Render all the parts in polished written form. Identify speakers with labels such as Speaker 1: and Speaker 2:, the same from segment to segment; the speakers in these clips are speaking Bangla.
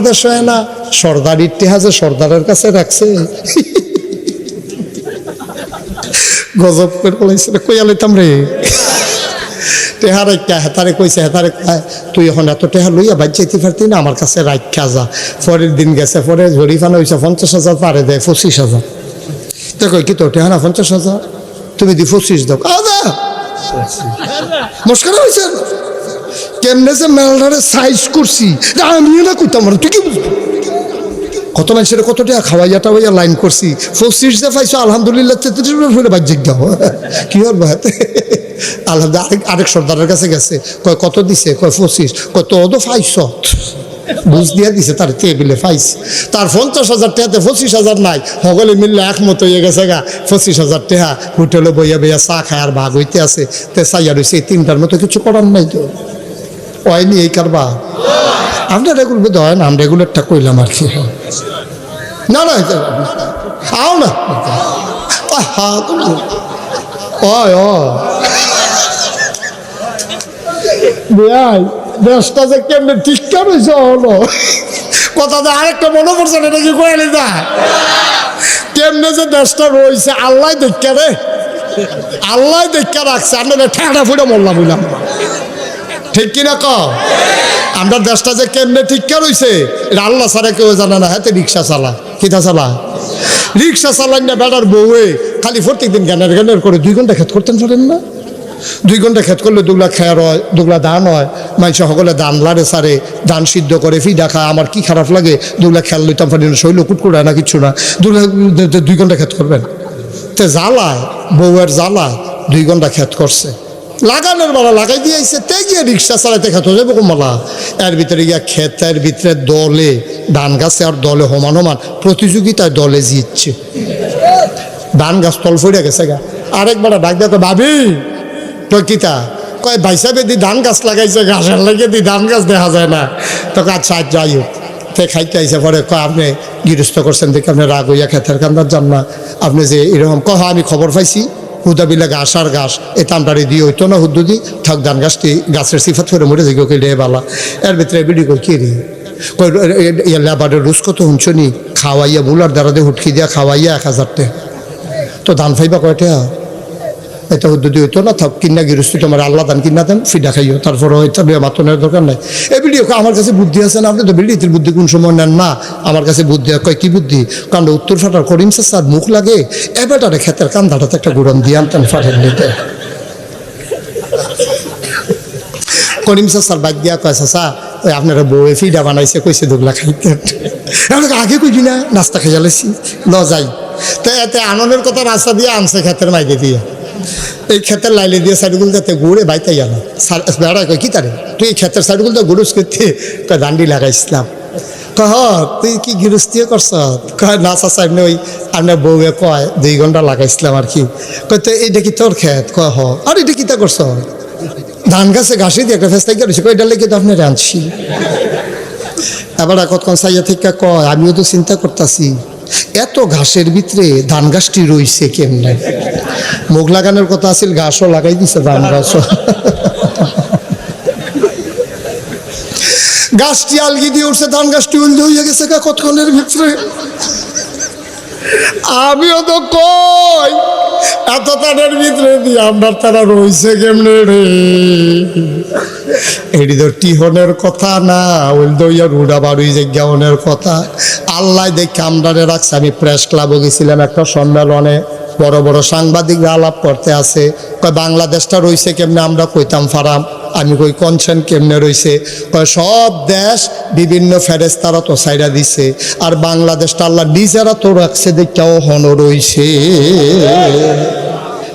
Speaker 1: দেশ হয় না, সর্দার ইতিহাসে সর্দারের কাছে রাখছে। গজব করে বলেছিল, কই আলাইতাম রে টেহা রাখা। হেতারে কইছে, হেতারে তুই এখন এত টেহা লইয়া বাদ যাইতে পারতি না, আমার কাছে রাখা যা। পরের দিন গেছে, পরে জরিফানা হয়েছে 50,000, পারে দেয় 25,000। তো কই কি তো টেহা না 50,000, তুমি দি 25 দাও। আদা মস্করা হয়েছে, কেমনে যে মেলটারে সাইজ করছি আমিও না কইতাম, তুই কি বুঝবি? কত মানুষের কত টাকা খাওয়াইয়া টাওয়াইয়া লাইন করছি, 25 যে পাইছো আলহামদুলিল্লাহ, 33 বাহ্যিক দাও। কি হল ভাই, আলহামদুলিল্লাহ। আরেক সর্দারের কাছে গেছে, কয় কত দিছে, কয় 25, কয় তো ফাইছ বুঝ দিয়া দিছে তার টেবিলে পাইছে। তার 50,000 টাকাতে 25,000 নাই, সকলে মিললে একমত হয়ে গেছে গা 25,000 টাকা হোটেলে বইয়া বইয়া চা খায় আর ভাগ হইতে আছে। তে চাইয়া রয়েছে 3টার মতো, কিছু করার নাই তো হয়নি এই কারবা। আমরা রেগুলার বোধ হয় না, আমরা রেগুলারটা কইলাম আর কি। না না আও না, দেশটা যে কেমনে ঠিক কেমন হলো কথা, আরেকটা মনে পড়ছে না, নাকি কয়ে যা কেমনে যে দেশটা রয়েছে আল্লাহ দেখা রে, আল্লাহ দেখা রাখছে। আমরা ঠেকা ফুটে মরলাম বুঝলাম, ঠিক কিনা ক? আমরা দেশটা যে কেমনে ঠিককা রয়েছে এটা আল্লাহ ছাড়া কেউ জানে না। হাতে রিক্সা চালা, কিতা চালা, রিক্সা চালান না বেটার বউয়ে খালি প্রত্যেক দিন গানের গানের করে 2 ঘন্টা খেত করতেন পারেন না? 2 ঘন্টা খেত করলে 2 লাখ খেয়ার হয়, 2 লাখ ধান হয়। মানুষ সকলে ধান লাড়ে সারে, ধান সিদ্ধ করে ফিডা খায়। আমার কি খারাপ লাগে, 2 লাখ খেয়াল লইতাম পারি না, শৈল কুট করে না, কিচ্ছু না। 2 ঘন্টা খেত করবেন, তে জ্বালায় বউয়ের জ্বালায় 2 ঘন্টা খেত করছে, লাগানোর বেলা লাগাই দিয়েছে। তে গিয়ে রিক্সা চালাইতে খেতে যাবো কমলা। এর ভিতরে গিয়া ক্ষেতের ভিতরে দলে ধান গাছে আর দলে সমান সমান প্রতিযোগিতায় দলে জিতছে। ধান গাছ তল ফিরে গেছে গা। আরেকবার ডাক দেখো, ভাবি তো কিতা কয়, ভাই সাহেব দি ধান গাছ লাগাইছে, ঘাসের লাগে দি ধান গাছ দেখা যায় না। তোকে আচ্ছা যাই হোক, তে খাইতে আইসে পরে কয়, আপনি গৃহস্থ করছেন দেখে আপনি রাগ হইয়া খেতের কান্দার যান না, আপনি যে এরকম কহ আমি খবর পাইছি হুদাবিলা ঘাস আর ঘাস এ তামটারি দিয়ে হইতো না, হুদ্দুদি থাক ধান গাছটি গাছের সিফাত করে মরে যাই কে বালা। এর ভিতরে বিডি কই কে রে, কই লেবারের রুস কত হুঁচনি খাওয়াইয়া বুলার দ্বারা দিয়ে হুটকি দিয়া খাওয়াইয়া 1000 টাকা, তো ধান ফাইবা কয়টা? এটা হুদ্দুদি হইতো না, থাক কিনা গৃহস্থী তোমার আল্লাহ ধান কিনা দেন, ফিডা খাইও, তারপরে হয়তো মাতনের দরকার নাই। এই ভিডিও আমার কাছে বুদ্ধি আছে না, আপনি তো বিড়িতির বুদ্ধি কোন সময় নেন না। আমার কাছে বুদ্ধি, কয় কি বুদ্ধি? কারণ উত্তর ফাটার করিম স্যার মুখ লাগে, এবারে ক্ষেতের কান্দাটাতে একটা গুড়ন দিয়ে আনতেন ফাটের নিতে। করিম স্যার বাদ দিয়া কয়, চাচা ওই আপনারা বউয়ে ফিডা বানাইছে, কইছে 2 লাখ খাইতেন। আগে কইছি না, নাস্তা খাইয়া লাইছি ল যাই। তো এতে আনন্দের কথা রাস্তা দিয়ে আনছে ক্ষেতের মাইকে দিয়ে, এই ক্ষেতের লাইলে দিয়ে সাইডগুলো যাতে ঘুরে বাইতাই আনো। বেড়া কয় কি তারে, তুই এই ক্ষেতের সাইডগুলো তো গুরুস করতে, কয় দান্ডি লাগাইছিলাম। কহ তুই কি গৃহস্থিও করছ? কয় না চাচা এমনি ওই আপনার বউয়ে কয় 2 ঘন্টা লাগাইছিলাম আর কি। কয় তো এইটা কি তোর ক্ষেত? কয় হ। আর এটা কিতা করছ? ধান গাছে ঘাসে দিয়ে একটা ফেস্তাই গেছে, কয় এটা লেগে তো আপনার আনছি। এবার কতক্ষণ সাইয়া থেকে কয়, আমিও তো চিন্তা করতেছি এত ঘাসের ভিতরে ধান গাছটি রইছে কেমনে। মুখ লাগানোর কথা আছিল, ঘাসও লাগাই দিছে, ধান গাছও। গাছটি আলগি দিয়ে উঠছে, ধান গাছটি উল্টে হয়ে গেছে কতক্ষণের ভিতরে। আমিও তো কই এত তাদের ভিতরে দিয়ে আপনার তারা রইছে কেমনে রে। এটি তো টিহনের কথা না, ওই দইয়া রুডা বাড়ি জায়গানের কথা। আল্লাহ দেখে আমরারে রাখছে। আমি প্রেস ক্লাবে গেছিলাম একটা সম্মেলনে, বড় বড় সাংবাদিকরা আলাপ করতে আছে, কয় বাংলাদেশটা রইছে কেমনে, আমরা কইতাম ফারাম। আমি কই কনছেন কেমনে রইছে, কয় সব দেশ বিভিন্ন ফেরেস্তারা তো সাইডা দিছে, আর বাংলাদেশটা আল্লাহ নিজেরা তো রাখছে দেখাও হন রইছে।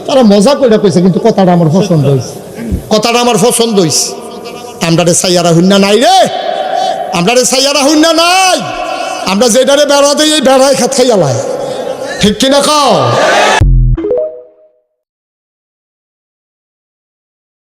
Speaker 1: তারা মজা করে কইছে, কিন্তু কথাটা আমার পছন্দ হয়েছে, কথাটা আমার পছন্দ হয়েছে। আমরা রে সাইয়ারা হুন্না নাই রে, আমরা রে সাইয়ারা হুন্না নাই। আমরা যেটারে বেড়া দিই এই বেড়ায় খাত খাইয়ালায়, ঠিক কিনা কও?